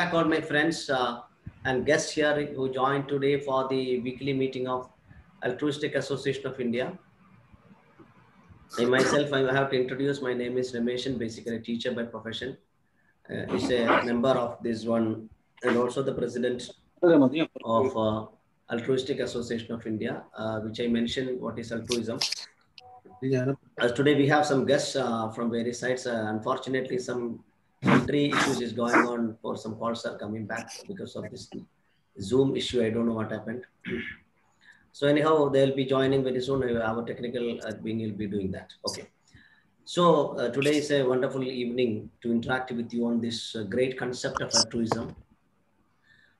back all my friends and guests here who joined today for the weekly meeting of Altruistic Association of India. I myself, I have to introduce. My name is Rameshan, basically a teacher by profession. Is a member of this one and also the president of Altruistic Association of India, which I mentioned what is altruism. Today we have some guests from various sides. Unfortunately, some country issues is going on, or some calls are coming back because of this Zoom issue. I don't know what happened. So anyhow, they'll be joining very soon. Our technical being will be doing that. Okay. So today is a wonderful evening to interact with you on this great concept of altruism.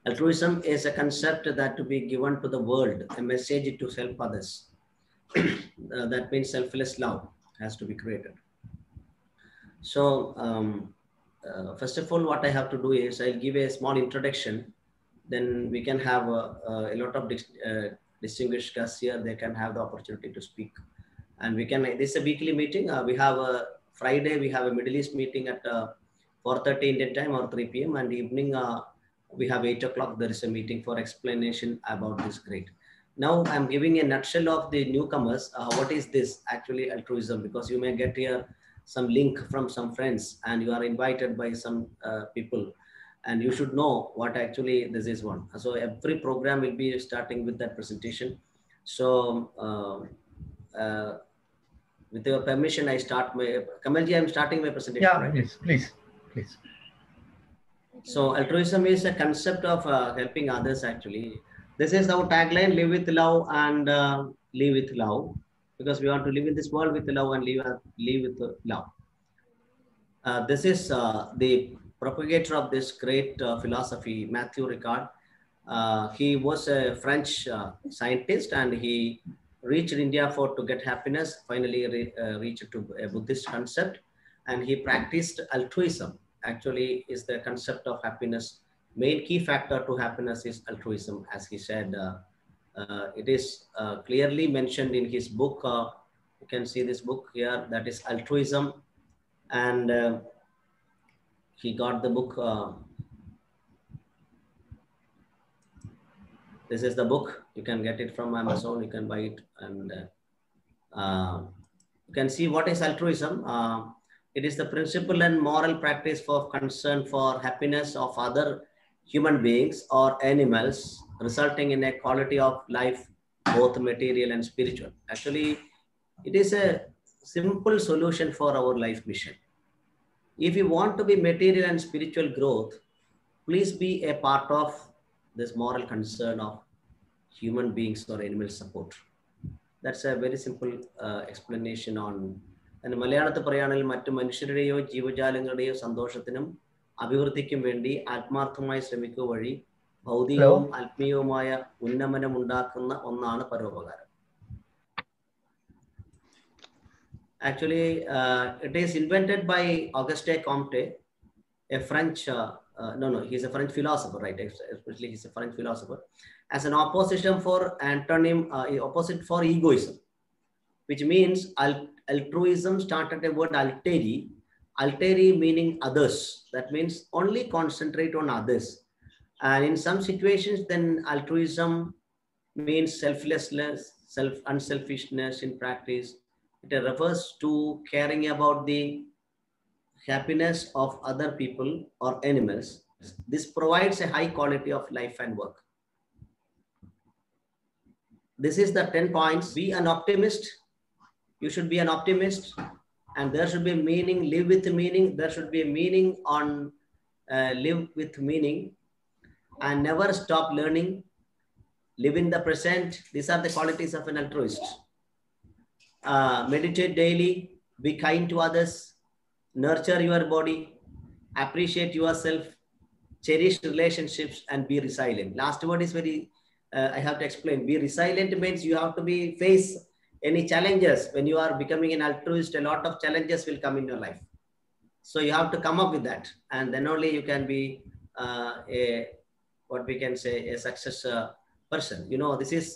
Altruism is a concept that to be given to the world, a message to help others. That means selfless love has to be created. So first of all, what I have to do is I'll give a small introduction. Then we can have a lot of distinguished guests here. They can have the opportunity to speak. And we can, this is a weekly meeting. We have a Friday, we have a Middle East meeting at 4:30 Indian time or 3 p.m. And evening, we have 8 o'clock. There is a meeting for explanation about this great. Now I'm giving a nutshell of the newcomers. What is this actually altruism? Because you may get here some link from some friends and you are invited by some people and you should know what actually this is one. So every program will be starting with that presentation. So with your permission, I start my, Kamalji, I'm starting my presentation. Yeah, right? please. So altruism is a concept of helping others actually. This is our tagline, live with love and live with love, because we want to live in this world with love and live with love. This is the propagator of this great philosophy, Matthew Ricard. He was a French scientist and he reached India to get happiness, finally reached to a Buddhist concept, and he practiced altruism. Actually is the concept of happiness. Main key factor to happiness is altruism, as he said. It is clearly mentioned in his book. You can see this book here, that is Altruism. And he got the book. This is the book. You can get it from Amazon. You can buy it. And you can see what is altruism. It is the principle and moral practice for concern for happiness of other human beings or animals, resulting in a quality of life, both material and spiritual. Actually, it is a simple solution for our life mission. If you want to be material and spiritual growth, please be a part of this moral concern of human beings or animal support. That's a very simple explanation on. And Malayalathu പറയാണെങ്കിൽ മറ്റു മനുഷ്യരുടെയോ ജീവജാലങ്ങളുടെയോ സന്തോഷത്തിനും അഭിവൃദ്ധിക്കും വേണ്ടി ആത്മാർത്ഥമായി ശ്രമിക്കുക വഴി ഭൗതികവും ആത്മീയവുമായ ഉന്നമനം ഉണ്ടാക്കുന്ന ഒന്നാണ് പരോപകാരം. Actually, it is invented by Auguste Comte, a French, he's a French philosopher, right? Especially he's a French philosopher, as an opposition for antonym, opposite for egoism, which means altruism started a word alteri meaning others. That means only concentrate on others. And in some situations, then altruism means selflessness, unselfishness in practice. It refers to caring about the happiness of other people or animals. This provides a high quality of life and work. This is the 10 points. Be an optimist. You should be an optimist, and there should be meaning, live with meaning. There should be a meaning on live with meaning, and never stop learning. Live in the present. These are the qualities of an altruist. Meditate daily, be kind to others, nurture your body, appreciate yourself, cherish relationships, and be resilient. Last word is very, I have to explain. Be resilient means you have to be face any challenges. When you are becoming an altruist, a lot of challenges will come in your life. So you have to come up with that. And then only you can be what we can say, a success person. You know, this is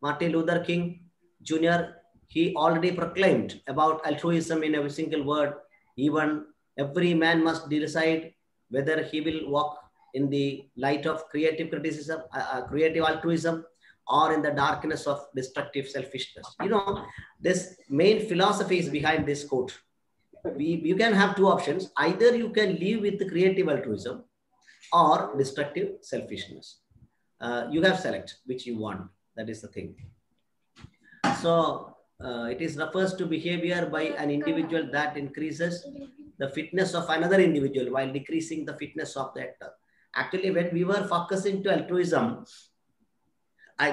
Martin Luther King Jr. He already proclaimed about altruism in a single word. Even every man must decide whether he will walk in the light of creative criticism, creative altruism, or in the darkness of destructive selfishness. You know, this main philosophy is behind this quote. You can have two options. Either you can live with the creative altruism or destructive selfishness. You have select which you want. That is the thing. So it is refers to behavior by an individual that increases the fitness of another individual while decreasing the fitness of the actor. Actually, when we were focusing to altruism,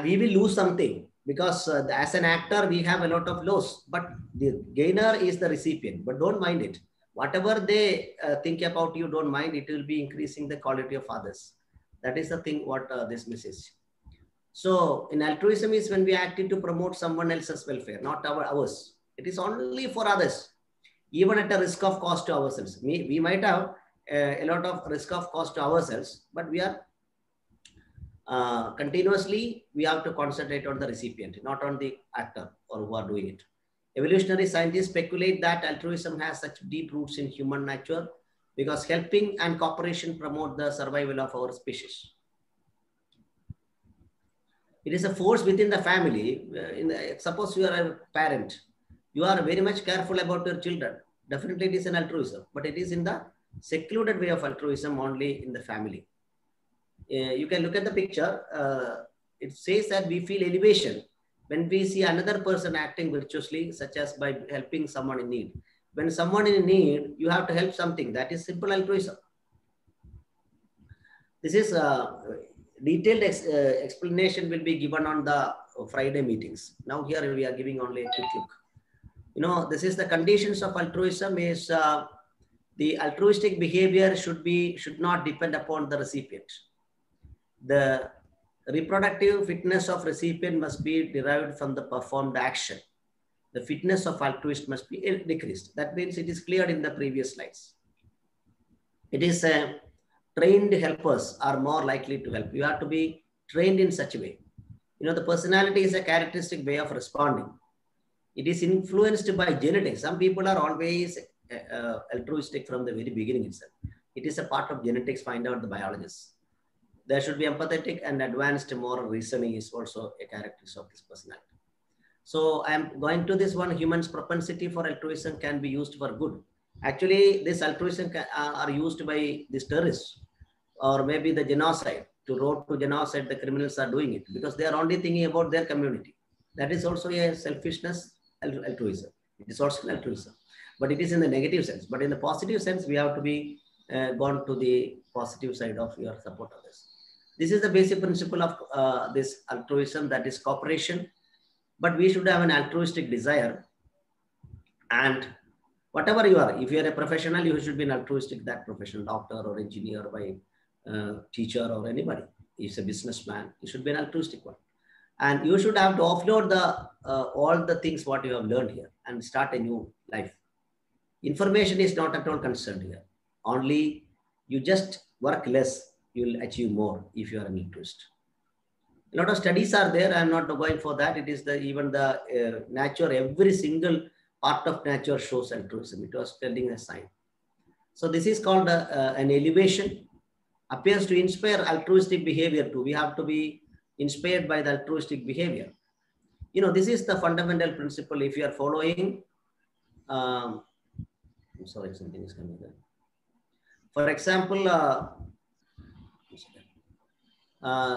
we will lose something because as an actor, we have a lot of loss, but the gainer is the recipient, but don't mind it. Whatever they think about you, don't mind, it will be increasing the quality of others. That is the thing what this message. So in altruism is when we acted to promote someone else's welfare, not ours. It is only for others, even at a risk of cost to ourselves. We might have a lot of risk of cost to ourselves, but we are continuously, we have to concentrate on the recipient, not on the actor or who are doing it. Evolutionary scientists speculate that altruism has such deep roots in human nature because helping and cooperation promote the survival of our species. It is a force within the family. Suppose you are a parent, you are very much careful about your children. Definitely it is an altruism, but it is in the secluded way of altruism only in the family. You can look at the picture. It says that we feel elevation when we see another person acting virtuously, such as by helping someone in need. When someone in need, you have to help something. That is simple altruism. This is detailed explanation will be given on the Friday meetings. Now here we are giving only a quick look. You know, this is the conditions of altruism is the altruistic behavior should not depend upon the recipient. The reproductive fitness of recipient must be derived from the performed action. The fitness of altruist must be decreased. That means it is cleared in the previous slides. It is trained helpers are more likely to help. You have to be trained in such a way. You know, the personality is a characteristic way of responding. It is influenced by genetics. Some people are always altruistic from the very beginning itself. It is a part of genetics, find out the biologists. There should be empathetic and advanced moral reasoning is also a characteristic of this personality. So I am going to this one, humans' propensity for altruism can be used for good. Actually, this altruism are used by these terrorists or maybe the genocide. To road to genocide, the criminals are doing it because they are only thinking about their community. That is also a selfishness, altruism. It is also an altruism, but it is in the negative sense. But in the positive sense, we have to be gone to the positive side of your support others. This is the basic principle of this altruism, that is cooperation. But we should have an altruistic desire. And whatever you are, if you are a professional, you should be an altruistic, that professional, doctor or engineer or teacher or anybody. If it's a businessman, you should be an altruistic one. And you should have to offload all the things what you have learned here and start a new life. Information is not at all concerned here. Only you just work less, you will achieve more if you are an altruist. A lot of studies are there. I'm not going for that. It is even the nature, every single part of nature shows altruism. It was telling a sign. So this is called an elevation, appears to inspire altruistic behavior too. We have to be inspired by the altruistic behavior. You know, this is the fundamental principle. If you are following, I'm sorry, something is coming there. For example,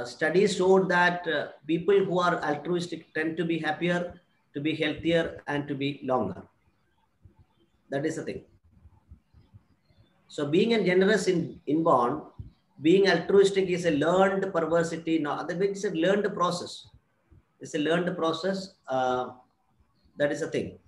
studies showed that people who are altruistic tend to be happier, to be healthier, and to be longer. That is the thing. So being a generous inborn, being altruistic is a learned perversity. No, it's a learned process. It's a learned process. That is the thing.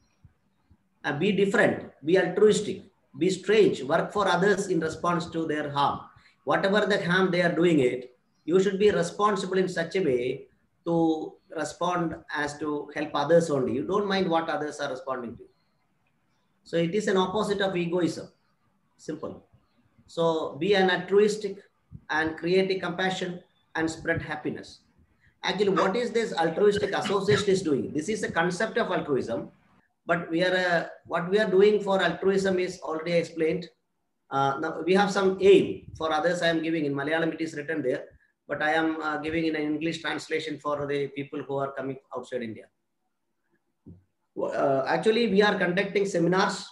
Be different, be altruistic, be strange, work for others in response to their harm. Whatever the harm they are doing it, you should be responsible in such a way to respond as to help others only. You don't mind what others are responding to. So it is an opposite of egoism. Simple. So be an altruistic and create a compassion and spread happiness. Actually, what is this altruistic association is doing? This is a concept of altruism, but we are what we are doing for altruism is already explained. Now we have some aim for others. I am giving in Malayalam, it is written there, but I am giving in an English translation for the people who are coming outside India. Actually, we are conducting seminars.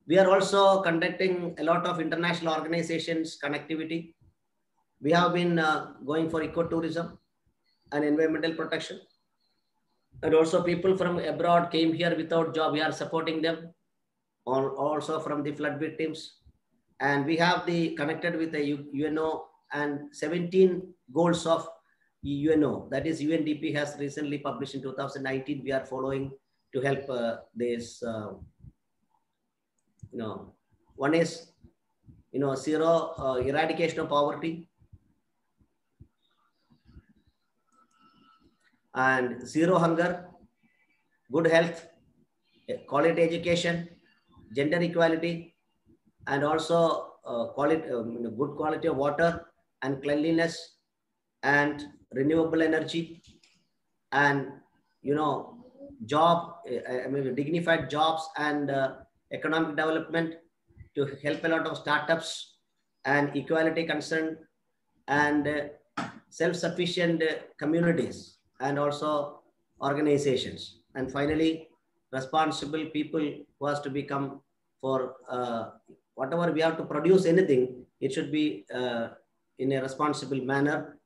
We are also conducting a lot of international organizations connectivity. We have been going for ecotourism and environmental protection. And also people from abroad came here without job. We are supporting them. Also from the flood victims. And we have the connected with the UNO and 17 goals of UNO. That is UNDP has recently published in 2019. We are following to help this, one is, zero eradication of poverty and zero hunger, good health, quality education, gender equality, and also good quality of water and cleanliness and renewable energy and, dignified jobs and economic development to help a lot of startups and equality concern and self-sufficient communities and also organizations. And finally, responsible people who has to become for whatever we have to produce anything, it should be in a responsible manner.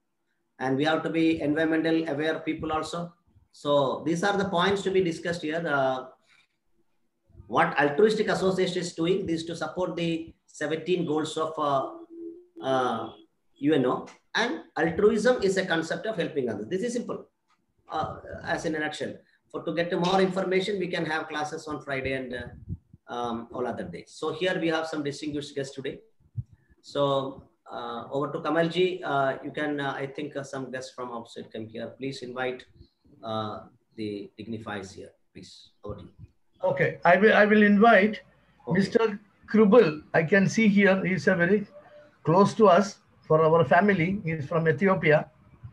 And we have to be environmental aware people also. So these are the points to be discussed here. What Altruistic Association is doing is to support the 17 goals of UNO. And altruism is a concept of helping others. This is simple, as in a nutshell. To get more information, we can have classes on Friday and all other days. So here we have some distinguished guests today. So over to Kamalji. You can, I think some guests from outside come here. Please invite the dignifiers here, please. Over to you. Okay, I will invite Mr. Krubel. I can see here he's a very close to us for our family. He's from Ethiopia.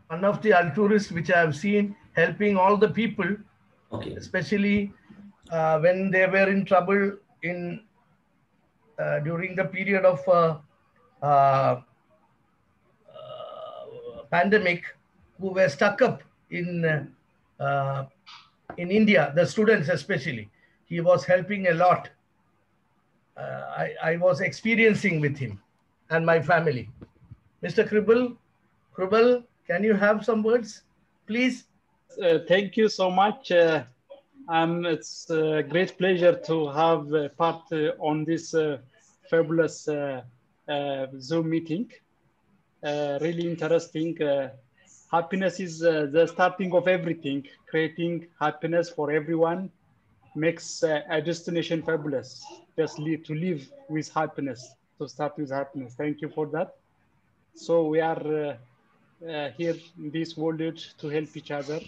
One of the altruists which I have seen helping all the people, especially when they were in trouble in during the period of pandemic, who were stuck up in India, the students especially. He was helping a lot. I was experiencing with him and my family. Mr. Krubel, can you have some words, please? Thank you so much. It's a great pleasure to have part on this fabulous Zoom meeting. Really interesting. Happiness is the starting of everything. Creating happiness for everyone makes a destination fabulous. Just to live with happiness, to start with happiness. Thank you for that. So we are here in this world to help each other,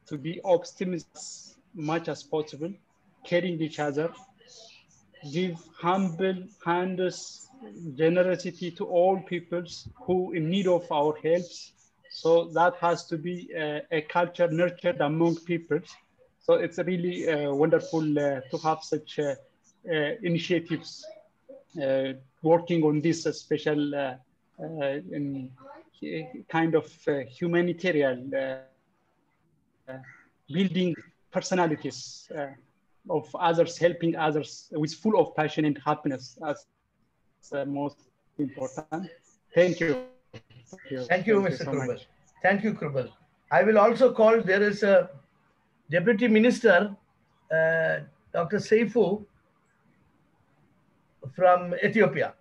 to be optimistic as much as possible, caring each other, give humble hands, generosity to all peoples who in need of our help. So that has to be a culture nurtured among peoples. So it's really wonderful to have such initiatives working on this special kind of humanitarian building personalities of others, helping others with full of passion and happiness as the most important. Thank you. Thank you, Mr. Krubel. Thank you, Krubel. I will also call, there is a Deputy Minister, Dr. Seifu from Ethiopia.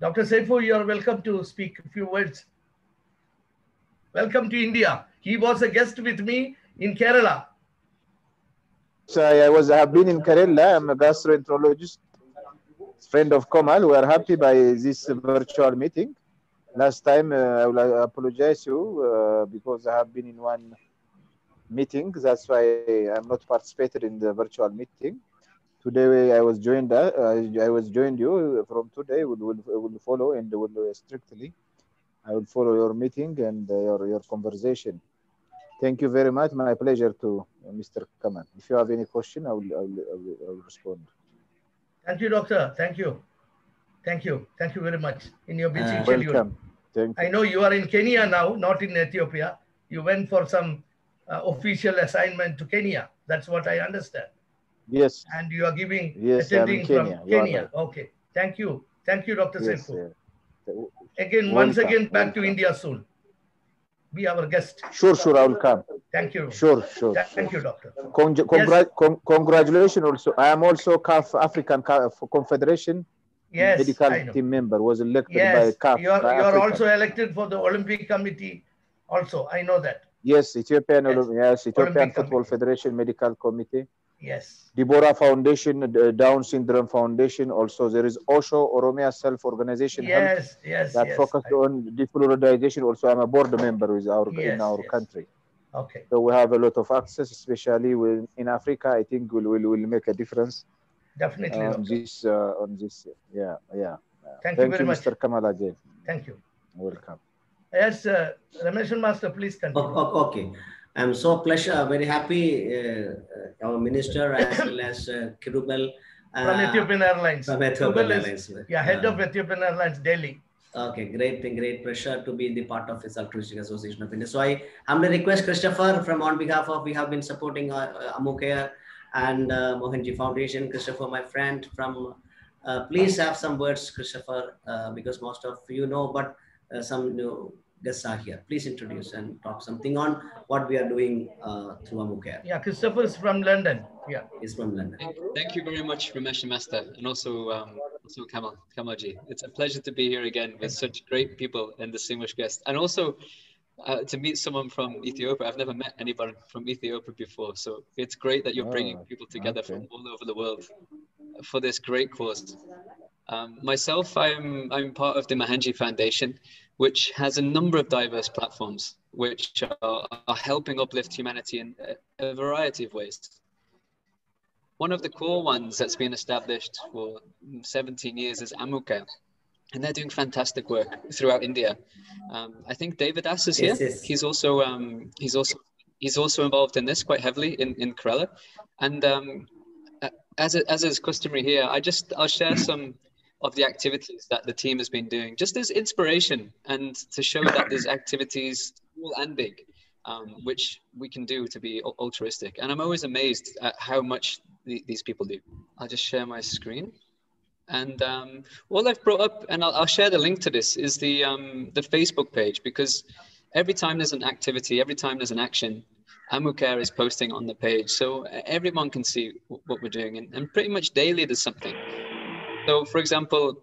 Dr. Seifu, you are welcome to speak a few words. Welcome to India. He was a guest with me in Kerala. So I have been in Kerala. I'm a gastroenterologist, friend of Kamal. We are happy by this virtual meeting. Last time, I will apologize to you because I have been in one meeting. That's why I'm not participated in the virtual meeting. Today I was joined. I was joined you. From today, will follow and will strictly. I will follow your meeting and your conversation. Thank you very much. My pleasure to Mr. Kamal. If you have any question, I will respond. Thank you, doctor. Thank you. Thank you. Thank you very much in your busy schedule. Welcome. Thank you. I know you are in Kenya now, not in Ethiopia. You went for some official assignment to Kenya. That's what I understand. Yes. And you are giving, yes, attending from Kenya. Kenya. Right. Okay. Thank you. Thank you, Dr. Yes, Saifu. yeah. Again, once again, back to India soon. Be our guest. Sure, I will come. Thank you. Sure. Thank you, doctor. Congratulations also. I am also CAF African Confederation medical team member, was elected by CAF. You are also elected for the Olympic Committee also. I know that. Yes, Ethiopian Football Federation Medical Committee. Yes. Deborah Foundation, Down Syndrome Foundation. Also, there is Osho, Oromia Self-Organization. Yes. That focused on defluoridization. Also, I'm a board member with in our country. Okay. So we have a lot of access, especially in Africa. I think will make a difference. Definitely. On this. Yeah. Thank you very much, Mr. Kamal again. Thank you. Welcome. Yes, Ramesh Master, please continue. Okay. I'm so very happy, our minister as well as Kirubel. From Ethiopian Airlines. From Ethiopian Airlines. Head of Ethiopian Airlines, Delhi. Okay, great pleasure to be the part of his Altruistic Association of India. So I humbly request Christopher on behalf of, we have been supporting AmuCare and Mohanji Foundation. Christopher, my friend from, please have some words, Christopher, because most of you know, but some new guests are here. Please introduce and talk something on what we are doing through AmuCare. Yeah, Christopher is from London. Yeah, he's from London. Thank you very much, Ramesh Master, and also Kamalji. It's a pleasure to be here again with such great people and distinguished guests, and also to meet someone from Ethiopia. I've never met anyone from Ethiopia before, so it's great that you're bringing people together from all over the world for this great cause. Myself, I'm part of the Mohanji Foundation, which has a number of diverse platforms which are helping uplift humanity in a variety of ways. One of the core ones that's been established for 17 years is AmuCare, and they're doing fantastic work throughout India. I think David Ass is here. Yes. He's also involved in this quite heavily in Kerala, and as is customary here, I'll share some of the activities that the team has been doing, just as inspiration and to show that there's activities small and big, which we can do to be altruistic. And I'm always amazed at how much these people do. I'll just share my screen. And all I've brought up, and I'll share the link to this, is the Facebook page, because every time there's an activity, every time there's an action, AmuCare is posting on the page. So everyone can see what we're doing. And pretty much daily there's something. So, for example,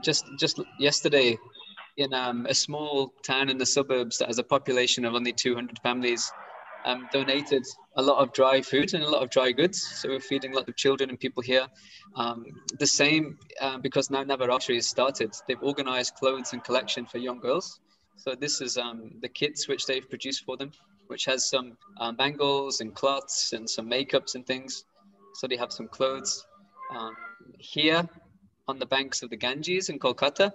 just yesterday, in a small town in the suburbs that has a population of only 200 families, donated a lot of dry food and a lot of dry goods. So we're feeding a lot of children and people here. The same, because now Navaratri has started, they've organized clothes and collection for young girls. So this is the kits which they've produced for them, which has some bangles and cloths and some makeups and things. So they have some clothes. Here on the banks of the Ganges in Kolkata,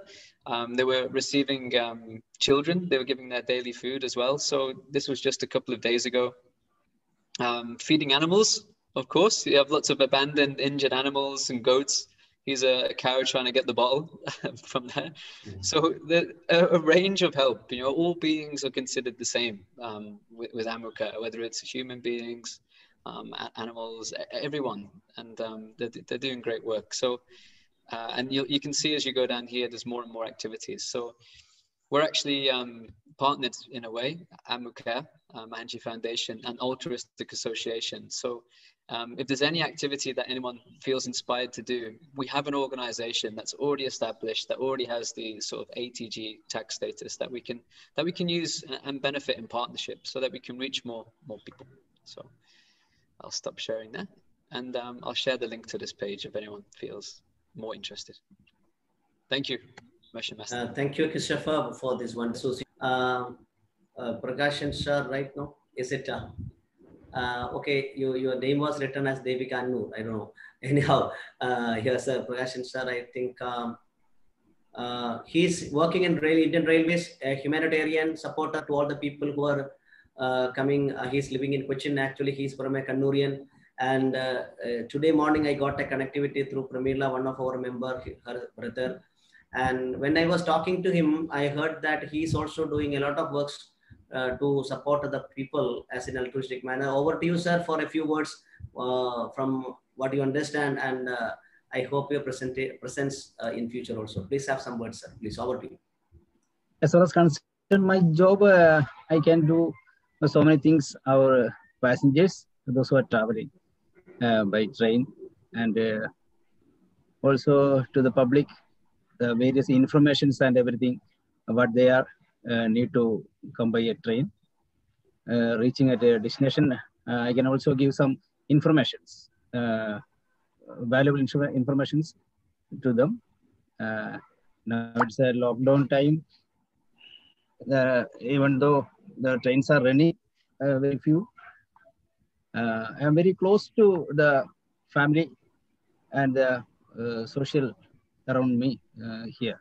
they were receiving children. They were giving their daily food as well. So this was just a couple of days ago. Feeding animals, of course. You have lots of abandoned, injured animals and goats. Here's a cow trying to get the bottle from there. So a range of help. You know, all beings are considered the same with AmuCare, whether it's human beings, animals, everyone, and they're doing great work. So, and you can see as you go down here, there's more and more activities. So we're actually partnered in a way, AmuCare, Mohanji Foundation, and Altruistic Association. So if there's any activity that anyone feels inspired to do, we have an organization that's already established, that already has the sort of ATG tax status that we can use and benefit in partnership, so that we can reach more people. So I'll stop sharing that, and I'll share the link to this page if anyone feels more interested. Thank you. Thank you, Christopher, for this one. So, Prakashan sir, right now, is it? Okay, your name was written as Devika Annur. I don't know. Anyhow, here's Prakashan sir. I think he's working in Indian Railways, a humanitarian supporter to all the people who are coming. He's living in Cochin. Actually, he's from a Kannurian, And today morning, I got a connectivity through Pramila, one of our member, her brother. And when I was talking to him, I heard that he's also doing a lot of works to support the people as in altruistic manner. Over to you, sir, for a few words from what you understand, and I hope your presence in future also. Please have some words, sir. Please, over to you. As far as concerned my job, I can do so many things. Our passengers, those who are traveling by train, and also to the public, the various informations and everything, what they are need to come by a train. Reaching at a destination, I can also give some informations, valuable informations to them. Now it's a lockdown time. Even though the trains are running, very few, I am very close to the family and the social around me here.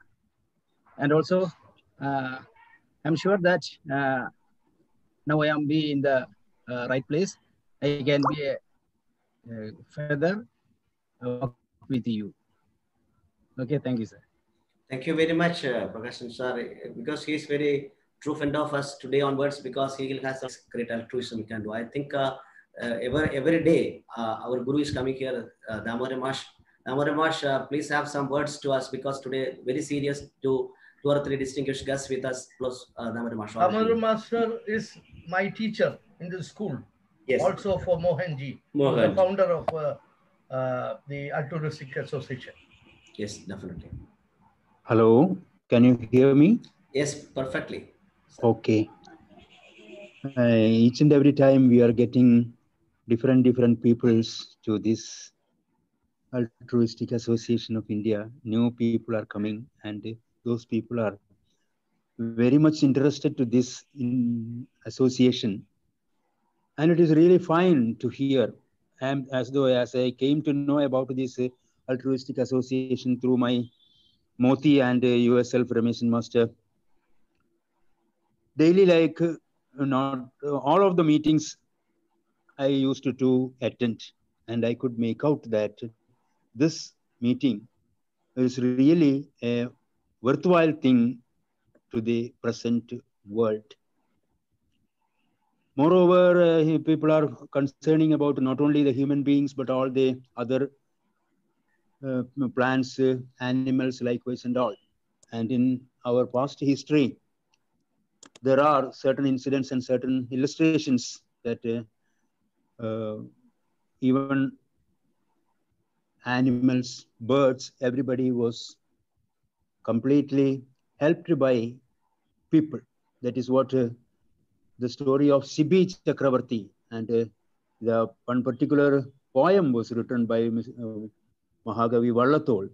And also, I'm sure that now I am be in the right place. I can be further with you. Okay, thank you, sir. Thank you very much, Prakash sir, because he is very true friend of us today onwards, because he has a great altruism we can do. I think every day our Guru is coming here, Damodar Mash. Damodar Mash, please have some words to us, because today very serious to 2 or 3 distinguished guests with us, plus Damodar Mash. Damodar Master is my teacher in the school. Yes. Also for Mohanji, the founder of the Altruistic Association. Yes, definitely. Hello, can you hear me? Yes, perfectly. Okay. Each and every time we are getting different peoples to this Altruistic Association of India. New people are coming, and those people are very much interested to this association. And it is really fine to hear. And as I came to know about this Altruistic Association through my Moti and yourself, Ramesh Master, daily, like not all of the meetings I used to attend, and I could make out that this meeting is really a worthwhile thing to the present world. Moreover, people are concerning about not only the human beings, but all the other plants, animals, likewise, and all. And in our past history, there are certain incidents and certain illustrations that even animals, birds, everybody was completely helped by people. That is what the story of Sibi Chakravarti, and the one particular poem was written by Mahagavi Vallathol.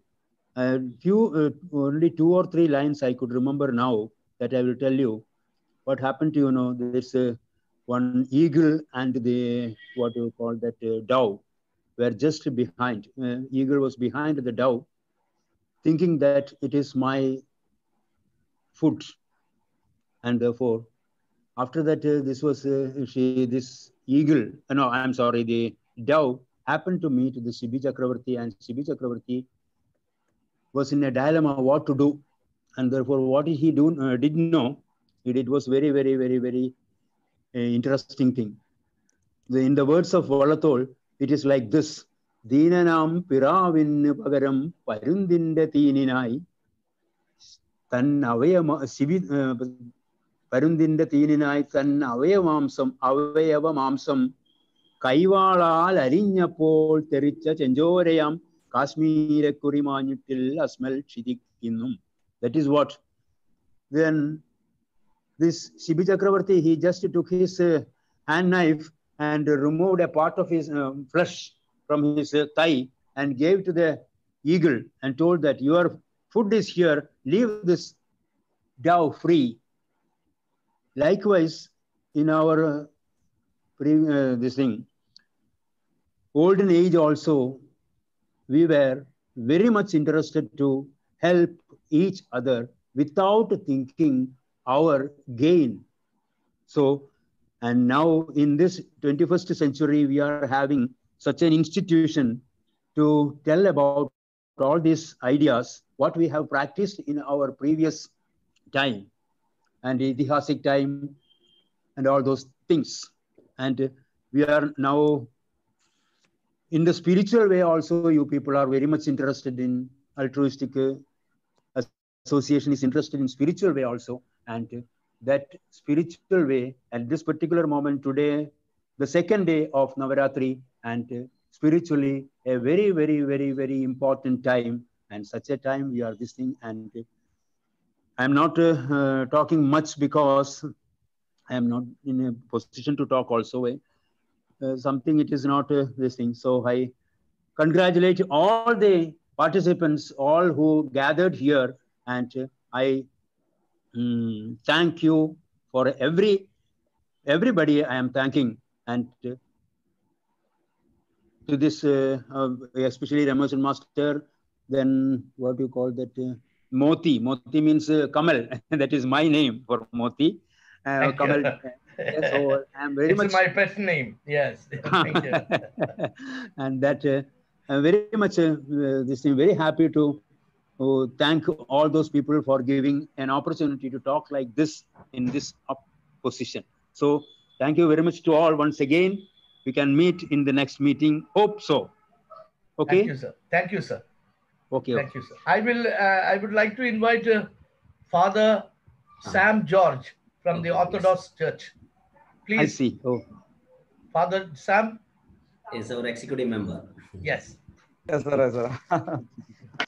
Only 2 or 3 lines I could remember now that I will tell you. What happened to, there's one eagle and the, what you call that, dove were just behind. Eagle was behind the dove, thinking that it is my food. And therefore, after that, this eagle, no, I'm sorry, the dove happened to meet the Sibi Chakravarti, and Sibi Chakravarti was in a dilemma what to do. And therefore, what he didn't know, it was very, very, very, very interesting thing. In the words of Vallathol, it is like this: Deenanam piravin pagaram parundinda teeninai tan avayama sivi parundinda teeninai tan avayamamsam kaivalal arinyapol tericha chenjorayam Kashmir kurimanittil asmal chidikinnum. That is what. Then this Sibi Chakravarti, he just took his hand knife and removed a part of his flesh from his thigh and gave to the eagle and told that your food is here, leave this dove free. Likewise, in our olden age also, we were very much interested to help each other without thinking our gain. So, and now in this 21st century, we are having such an institution to tell about all these ideas, what we have practiced in our previous time and Itihasic time and all those things. And we are now in the spiritual way also, you people are very much interested in altruistic association is interested in spiritual way also. And that spiritual way at this particular moment today, the second day of Navaratri, and spiritually a very, very, very, very important time. And such a time we are this thing. And I'm not talking much because I am not in a position to talk also. Something it is not this thing. So I congratulate all the participants, all who gathered here, and I thank you for everybody I am thanking, and to this especially Ramesh Master, then what do you call that? Moti. Moti means Kamal. That is my name for Moti. Kamal. Yes, so I am very much. It's my pet name. Yes. Thank you. And that I'm very much this thing very happy to thank all those people for giving an opportunity to talk like this in this position. So thank you very much to all once again. We can meet in the next meeting. Hope so. Okay. Thank you, sir. Thank you, sir. Okay. Thank you, sir. I would like to invite Father Sam George from the Orthodox Church. Please. I see. Oh. Father Sam is our executive member. Yes. Yes, sir. Yes, sir.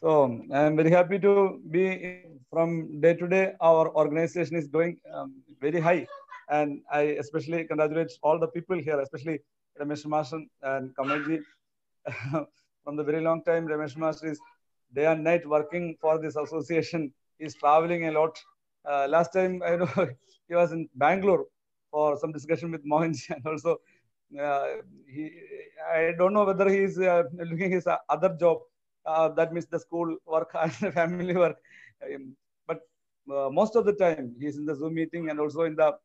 So I am very happy to be from day to day. Our organization is going very high, and I especially congratulate all the people here, especially Ramesh Master and Kamalji. From the very long time, Ramesh Master is day and night working for this association. He's traveling a lot. Last time I know he was in Bangalore for some discussion with Mohanji, and also I don't know whether he is looking his other job. That means the school work and family work. But most of the time, he's in the Zoom meeting and also in the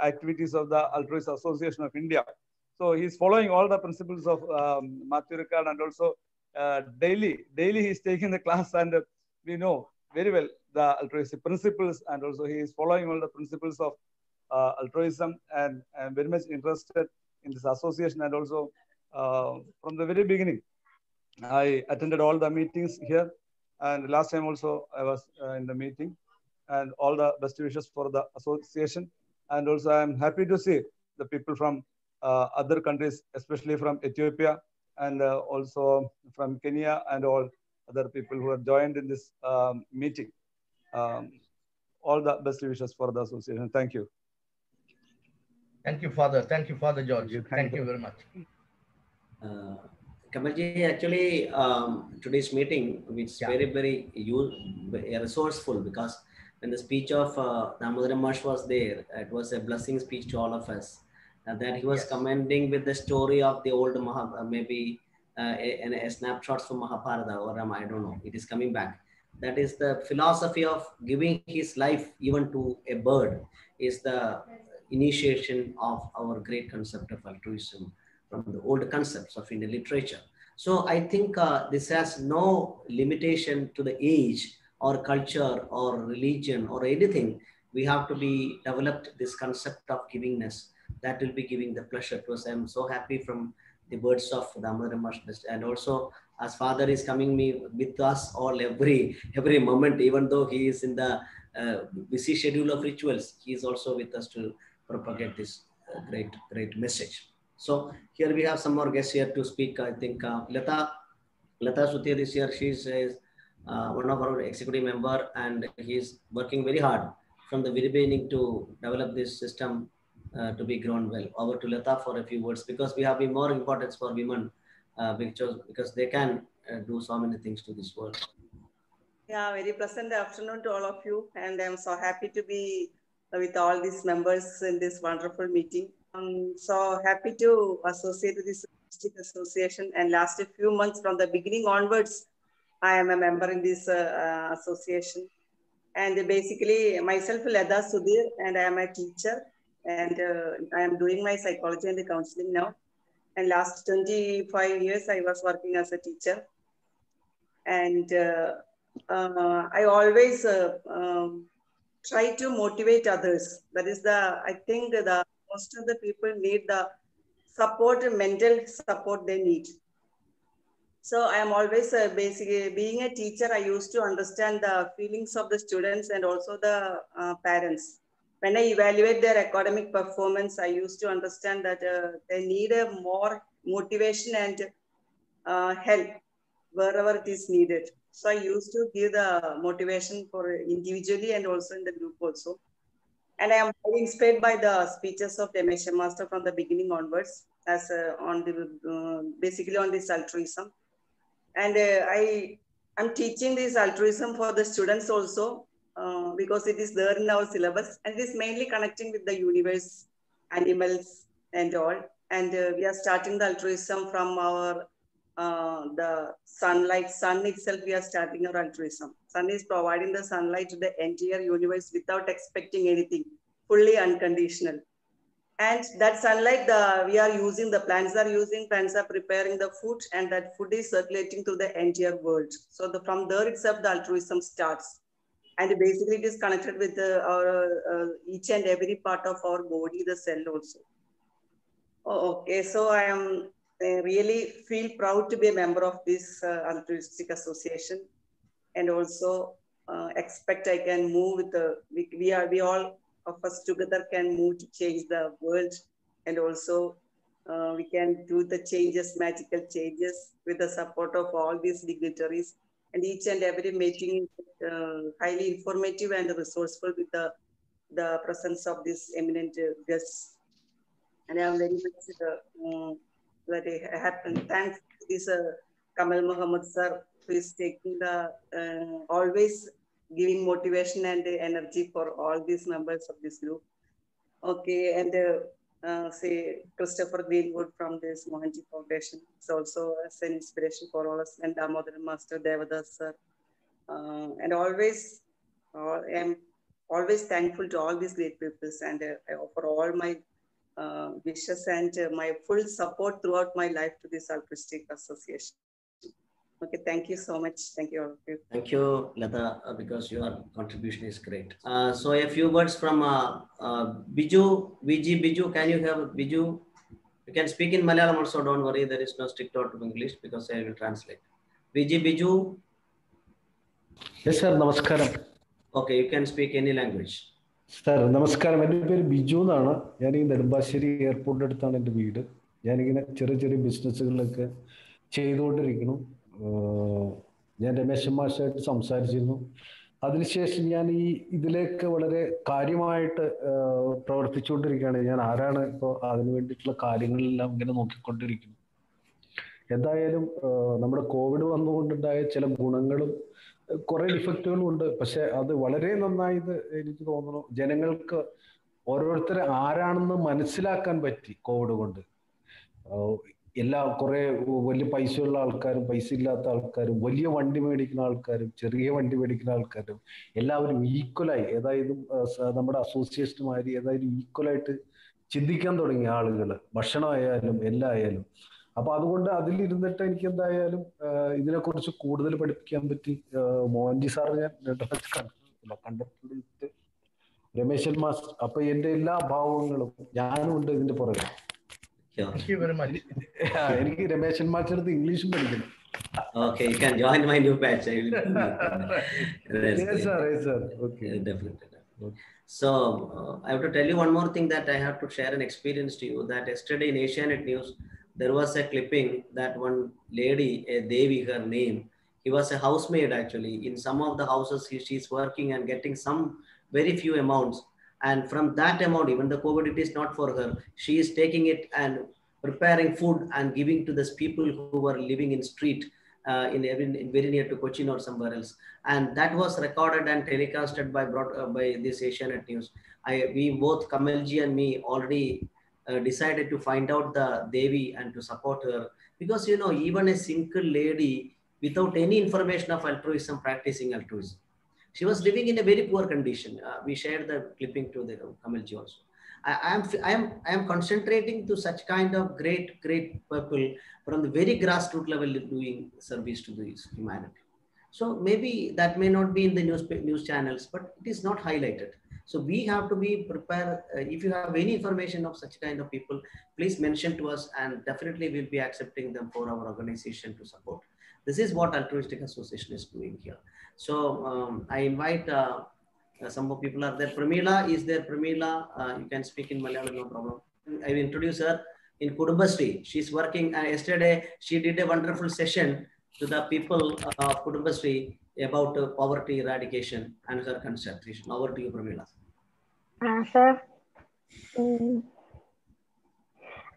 activities of the Altruist Association of India. So he's following all the principles of Matthew Ricard, and also daily he's taking the class, and we know very well the altruistic principles, and also he is following all the principles of altruism, and I'm very much interested in this association. And also from the very beginning, I attended all the meetings here, and last time also I was in the meeting, and all the best wishes for the association. And also I'm happy to see the people from other countries, especially from Ethiopia, and also from Kenya, and all other people who have joined in this meeting. All the best wishes for the association. Thank you. Thank you, Father. Thank you, Father George. Thank you very much. Kamalji, actually, today's meeting is very, very resourceful, because when the speech of Damodara Maharsh was there, it was a blessing speech to all of us. And that he was commending with the story of the old maybe a snapshots from Mahabharata or Rama, I don't know. It is coming back. That is the philosophy of giving his life even to a bird, is the initiation of our great concept of altruism from the old concepts of Indian literature. So I think this has no limitation to the age or culture or religion or anything. We have to be developed this concept of givingness that will be giving the pleasure to us. I'm so happy from the words of Damodara Maharsh, and also as Father is coming with us all every moment, even though he is in the busy schedule of rituals, he is also with us to propagate this great message. So here we have some more guests here to speak. I think Lata Suthir is here. She's one of our executive member, and he's working very hard from the very beginning to develop this system to be grown well. Over to Lata for a few words, because we have been more importance for women because they can do so many things to this world. Yeah, very pleasant afternoon to all of you, and I'm so happy to be with all these members in this wonderful meeting. I'm so happy to associate with this association, and last few months from the beginning onwards, I am a member in this association. And basically myself, Lata Sudhir, and I am a teacher, and I am doing my psychology and the counseling now. And last 25 years, I was working as a teacher. And I always try to motivate others. That is I think most of the people need the support, mental support they need. So I am always basically, being a teacher, I used to understand the feelings of the students and also the parents. When I evaluate their academic performance, I used to understand that they need a more motivation and help wherever it is needed. So I used to give the motivation for individually and also in the group also. And I am very inspired by the speeches of Ramesh Master from the beginning onwards, as on the basically on this altruism. And I'm teaching this altruism for the students also, because it is there in our syllabus, and it is mainly connecting with the universe, animals and all. And we are starting the altruism from our the sunlight. Sun itself, we are starting our altruism. Sun is providing the sunlight to the entire universe without expecting anything, fully unconditional. And that sunlight, we are using, the plants are preparing the food, and that food is circulating to the entire world. So from there itself, the altruism starts. And basically it is connected with our each and every part of our body, the cell also. Oh, okay, so I really feel proud to be a member of this altruistic association, and also expect I can move with we all of us together can move to change the world, and also we can do the changes, magical changes, with the support of all these dignitaries. And each and every meeting highly informative and resourceful with the presence of these eminent guests. And I am very much very happy. Thanks to this Kamal Muhammad sir, who is taking the always giving motivation and energy for all these members of this group. Okay, and say Christopher Greenwood from this Mohanji Foundation is also as an inspiration for all us, and Damodar Master Devadas sir. And always, I am always thankful to all these great people, and I offer all my wishes and my full support throughout my life to this altruistic association. Okay, thank you so much. Thank you all of you. Thank you, Lata, because your contribution is great. So a few words from Biju, Biju, can you have Biju? You can speak in Malayalam also, don't worry, there is no strict order of English because I will translate. Biju? Yes, sir, namaskaram. Okay, you can speak any language. Sir, namaskaram. My name is Biju. I am in the Nedumasheri airport. I am in the business. ഞാൻ രമേശ് മാഷായിട്ട് സംസാരിച്ചിരുന്നു. അതിനുശേഷം ഞാൻ ഇതിലേക്ക് വളരെ കാര്യമായിട്ട് പ്രവർത്തിച്ചുകൊണ്ടിരിക്കുകയാണ്. ഞാൻ ആരാണ് ഇപ്പോൾ അതിനു വേണ്ടിയിട്ടുള്ള കാര്യങ്ങളെല്ലാം ഇങ്ങനെ നോക്കിക്കൊണ്ടിരിക്കുന്നു. എന്തായാലും നമ്മുടെ കോവിഡ് വന്നുകൊണ്ടുണ്ടായ ചില ഗുണങ്ങളും കുറെ ഡിഫക്റ്റുകളും ഉണ്ട്. പക്ഷെ അത് വളരെ നന്നായിട്ട് എനിക്ക് തോന്നുന്നു ജനങ്ങൾക്ക് ഓരോരുത്തരെ ആരാണെന്ന് മനസ്സിലാക്കാൻ പറ്റി കോവിഡ് കൊണ്ട്. കുറെ വലിയ പൈസയുള്ള ആൾക്കാരും പൈസ ഇല്ലാത്ത ആൾക്കാരും വലിയ വണ്ടി മേടിക്കുന്ന ആൾക്കാരും ചെറിയ വണ്ടി മേടിക്കുന്ന ആൾക്കാരും എല്ലാവരും ഈക്വലായി, ഏതായാലും നമ്മുടെ അസോസിയേഷനുമാരി ഏതായാലും ഈക്വലായിട്ട് ചിന്തിക്കാൻ തുടങ്ങിയ ആളുകൾ, ഭക്ഷണമായാലും എല്ലാം ആയാലും. അപ്പൊ അതുകൊണ്ട് അതിലിരുന്നിട്ട് എനിക്ക് എന്തായാലും ഇതിനെക്കുറിച്ച് കൂടുതൽ പഠിപ്പിക്കാൻ പറ്റി. മോഹൻജി സാർ ഞാൻ കണ്ടിട്ടുണ്ട്, രമേശൻ മാസ്റ്റർ. അപ്പൊ എന്റെ എല്ലാ ഭാവങ്ങളും ഞാനും ഉണ്ട് ഇതിന്റെ പുറകെ. എനിക്ക് രമേശൻ മാസ്റ്റർ ഇംഗ്ലീഷും പഠിക്കണം. Okay, you can join my new batch. Yes, sir. Okay. Definitely. So I have to tell you one more thing, that I have to share an experience to you, that yesterday in Asianet News, there was a clipping that one lady, Devi, her name, he was a housemaid actually. In some of the houses, she's working and getting some very few amounts. And from that amount, even the COVID, it is not for her. She is taking it and preparing food and giving to those people who were living in street in very near to Cochin or somewhere else. And that was recorded and telecasted by this Asianet News. We both, Kamalji and me, already decided to find out the Devi and to support her, because you know, even a single lady without any information of altruism, practicing altruism, she was living in a very poor condition. We shared the clipping to the Kamalji also. I am concentrating to such kind of great people from the very grassroots level doing service to the humanity. So maybe that may not be in the news channels, but it is not highlighted. So we have to be prepared. If you have any information of such kind of people, please mention to us, and definitely we'll be accepting them for our organization to support. This is what Altruistic Association is doing here. So I invite some more people are there. Pramila is there. Pramila, you can speak in Malayalam, no problem. I will introduce her in Kudumbashree. She's working. Yesterday, she did a wonderful session to the people of Kudumbashree about poverty eradication and her concentration. Over to you, Pramila. Sir,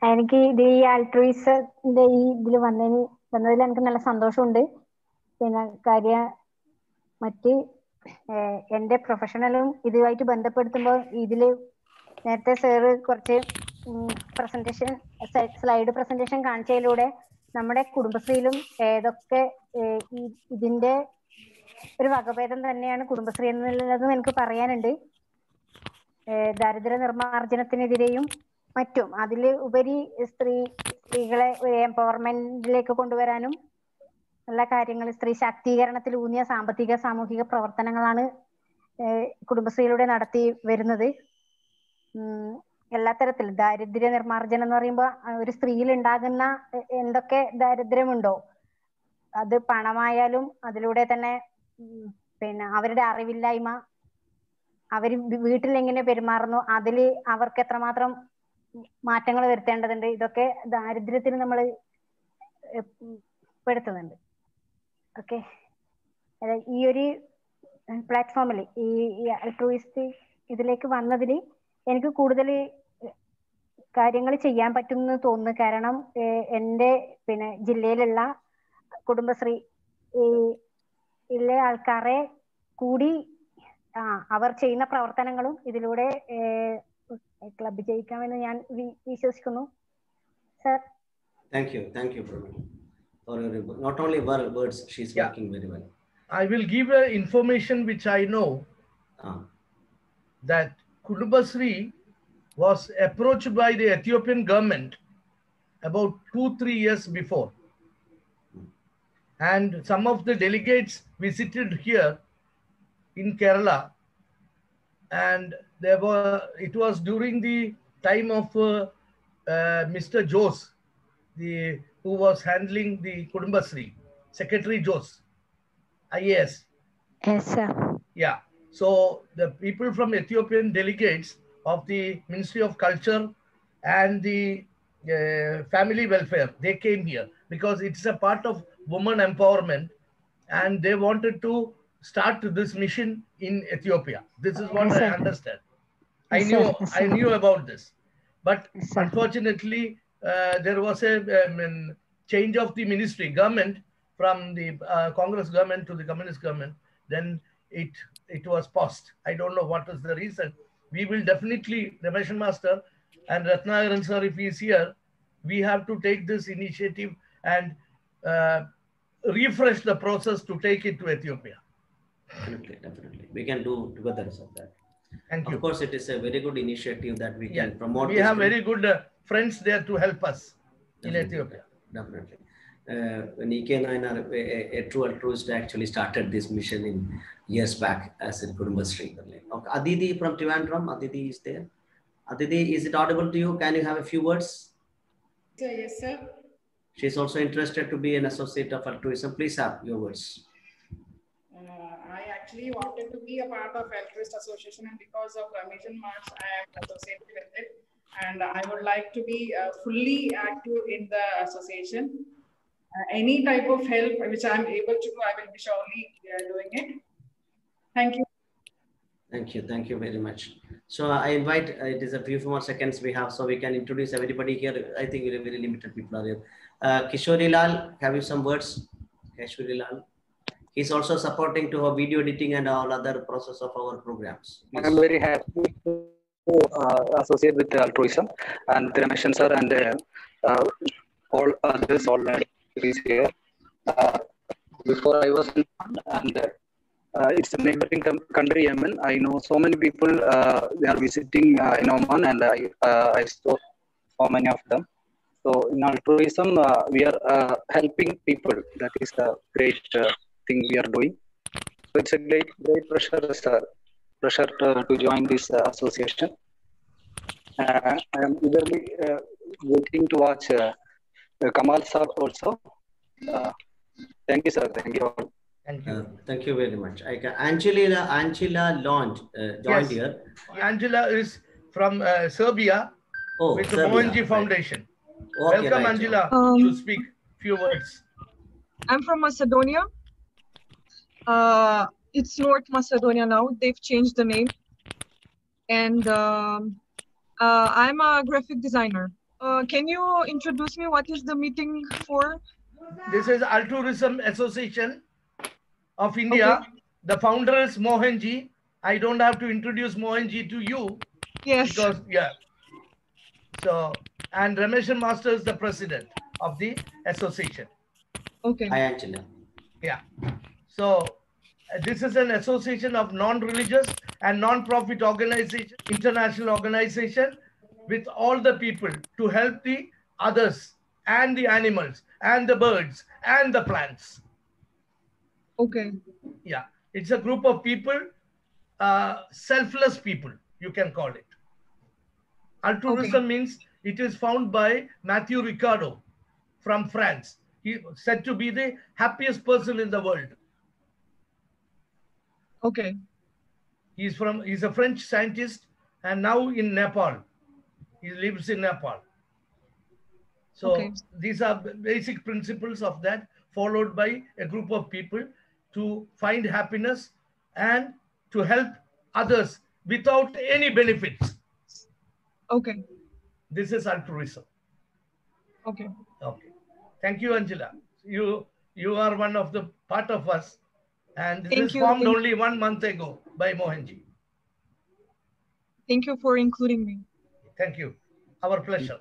എനിക്ക് ഇത് ഈ ആൾട്രൂയിസത്തിന്റെ ഈ ഇതിൽ വന്നതിൽ എനിക്ക് നല്ല സന്തോഷമുണ്ട്. പിന്നെ കാര്യം മറ്റ് എൻ്റെ പ്രൊഫഷണലും ഇതുമായിട്ട് ബന്ധപ്പെടുത്തുമ്പോൾ ഇതില് നേരത്തെ സാറ് കുറച്ച് പ്രസന്റേഷൻ സ്ലൈഡ് പ്രസന്റേഷൻ കാണിച്ചതിലൂടെ നമ്മുടെ കുടുംബശ്രീയിലും ഏതൊക്കെ ഇതിന്റെ ഒരു വകഭേദം തന്നെയാണ് കുടുംബശ്രീ എന്നുള്ളതും എനിക്ക് പറയാനുണ്ട്. ദാരിദ്ര്യ നിർമ്മാർജ്ജനത്തിനെതിരെയും മറ്റും അതില് ഉപരി സ്ത്രീകളെ എംപവർമെന്റിലേക്ക് കൊണ്ടുവരാനും ഉള്ള കാര്യങ്ങൾ, സ്ത്രീ ശാക്തീകരണത്തിൽ ഊന്നിയ സാമ്പത്തിക സാമൂഹിക പ്രവർത്തനങ്ങളാണ് കുടുംബശ്രീയിലൂടെ നടത്തി വരുന്നത്. എല്ലാ തരത്തിലും ദാരിദ്ര്യ നിർമ്മാർജ്ജനം എന്ന് പറയുമ്പോൾ ഒരു സ്ത്രീയിൽ ഉണ്ടാകുന്ന എന്തൊക്കെ ദാരിദ്ര്യമുണ്ടോ അത് പണമായാലും അതിലൂടെ തന്നെ പിന്നെ അവരുടെ അറിവില്ലായ്മ, അവർ വീട്ടിൽ എങ്ങനെ പെരുമാറുന്നു, അതിൽ അവർക്ക് എത്രമാത്രം മാറ്റങ്ങൾ വരുത്തേണ്ടതുണ്ട്, ഇതൊക്കെ ദാരിദ്ര്യത്തിന് നമ്മൾ പെടുത്തുന്നുണ്ട്. ഓക്കെ, ഈ ഒരു പ്ലാറ്റ്ഫോമിൽ ഈ അൾട്രൂയിസ്റ്റിക് ഇതിലേക്ക് വന്നതിൽ എനിക്ക് കൂടുതൽ കാര്യങ്ങൾ ചെയ്യാൻ പറ്റുമെന്ന് തോന്നുന്നു. കാരണം എൻ്റെ പിന്നെ ജില്ലയിലുള്ള കുടുംബശ്രീ ആൾക്കാരെ കൂടി അവർ ചെയ്യുന്ന പ്രവർത്തനങ്ങളും ഇതിലൂടെ ക്ലബ് ചെയ്യിക്കാമെന്ന് ഞാൻ വിശ്വസിക്കുന്നു. Sir, Thank you, Pramila. For your not only words, she's working very well. I will give information which I know that Kudumbashree was approached by the Ethiopian government about 2-3 years before, and some of the delegates visited here in Kerala, and it was during the time of Mr. Jose, who was handling the Kudumbashree, Secretary Jose, IAS. Yes, sir. Yeah. So the people from Ethiopian delegates of the Ministry of Culture and the family welfare, they came here because it's a part of women empowerment, and they wanted to start this mission in Ethiopia. This is what I understand. I knew about this, but unfortunately there was a change of the ministry government from the Congress government to the Communist government. Then it was paused. I don't know what is the reason. We will definitely, Ramesh Master and Ratnagaran sir, if he is here, we have to take this initiative and refresh the process to take it to Ethiopia. Definitely. We can do together of that. Thank you. Of course, it is a very good initiative that we can promote. We have very good friends there to help us in Ethiopia. Definitely. When E.K. Nayanar, a true altruist, actually started this mission in years back as in Kudumbashree. Okay. Aditi from Trivandrum, Aditi is there. Aditi, is it audible to you? Can you have a few words? Yes, sir. She's also interested to be an associate of altruism. Please have your words. I actually wanted to be a part of Altruist Association, and because of Ramesh March, I am associated with it. And I would like to be fully active in the association. Any type of help which I am able to do, I will be surely doing it. Thank you. Thank you very much. So I invite, it is a few more seconds we have, so we can introduce everybody here. I think very limited people are here. Kishori Lal, have you some words? Kishori Lal. He's also supporting to our video editing and all other process of our programs. Please. I'm very happy to associate with altruism, and Ramesh sir and all others already is here. Before I was in, and it's a neighboring country, Yemen. I know so many people. They are visiting in Oman, and I saw so many of them. So in altruism, we are helping people. That is a great thing we are doing. So it's a great pressure to join this association. I am eagerly waiting to watch Kamal sir also. Thank you, sir. Thank you all. Thank you very much. Angela joined here. Angela is from Serbia with the Mohanji Foundation. Okay, welcome, right. Angela, to speak few words. I'm from Macedonia. It's North Macedonia now. They've changed the name. And I'm a graphic designer. Can you introduce me? What is the meeting for? This is Altruism Association of India. Okay. The founder is Mohanji. I don't have to introduce Mohanji to you. Yes. Because, yeah. So, and Ramesh Master is the president of the association. Okay. Hi, Angela. Yeah. So, this is an association of non-religious and non-profit organization, international organization with all the people to help the others and the animals and the birds and the plants. Okay. Yeah. It's a group of people, selfless people, you can call it. Altruism means it is found by Matthew Ricard from France. He said to be the happiest person in the world. Okay. He's a French scientist and now in Nepal. He lives in Nepal. So these are basic principles of that, followed by a group of people to find happiness and to help others without any benefits. Okay. This is altruism. Okay. Okay. Thank you, Angela. You are one of the part of us. And this is formed only 1 month ago by Mohanji. Thank you for including me. Thank you. Our pleasure.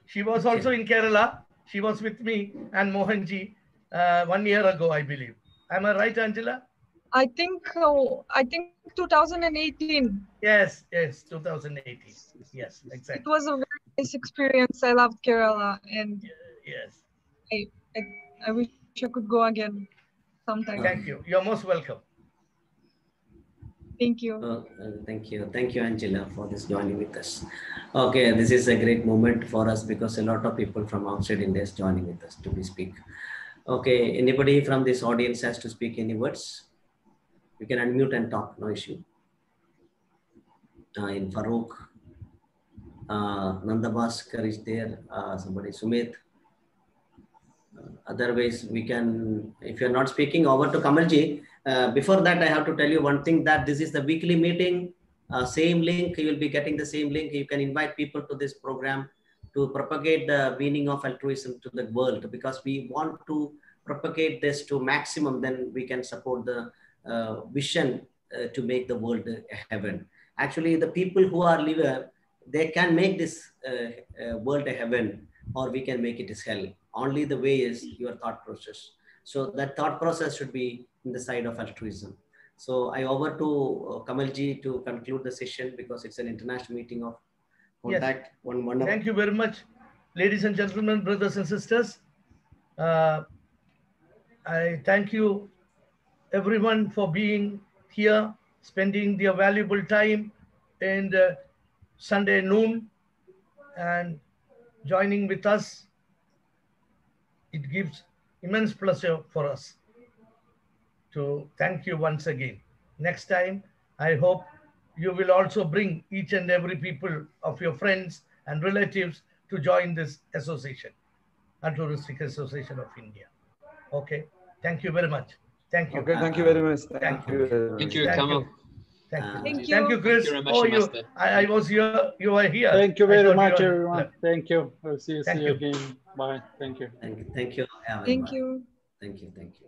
She was also in Kerala. She was with me and Mohanji 1 year ago, I believe. Am I right, Angela? I think 2018. Yes, 2018. Yes, exactly. It was a very nice experience. I loved Kerala, and yes, I wish I could go again sometime. Thank you. You're most welcome. Thank you. Thank you, Angela, for this joining with us. Okay, this is a great moment for us because a lot of people from outside India is joining with us to speak. Okay, anybody from this audience has to speak any words? You can unmute and talk, no issue. In Farouk, Nanda Bhaskar is there, somebody, Sumit. Otherwise, we can, if you're not speaking, over to Kamalji. Before that, I have to tell you one thing, that this is the weekly meeting, same link, you will be getting the same link. You can invite people to this program to propagate the meaning of altruism to the world, because we want to propagate this to maximum, then we can support the vision to make the world a heaven. Actually, the people who are liver, they can make this world a heaven, or we can make it as hell. Only the way is your thought process. So that thought process should be in the side of altruism. So I over to Kamalji to conclude the session, because it's an international meeting of contact. Yes. Thank you very much, ladies and gentlemen, brothers and sisters. I thank you everyone for being here, spending their valuable time in the Sunday noon and joining with us. It gives immense pleasure for us to thank you once again. Next time, I hope you will also bring each and every people of your friends and relatives to join this association, Altruistic Association of India. Okay, thank you very much. Thank you. Okay, thank you very much. Thank you. Thank you, Kamal. Thank you, Chris. I was here. You were here. Thank you very much, everyone. Thank you. I'll see you again. Bye. Thank you. Thank you. Thank you. Thank you.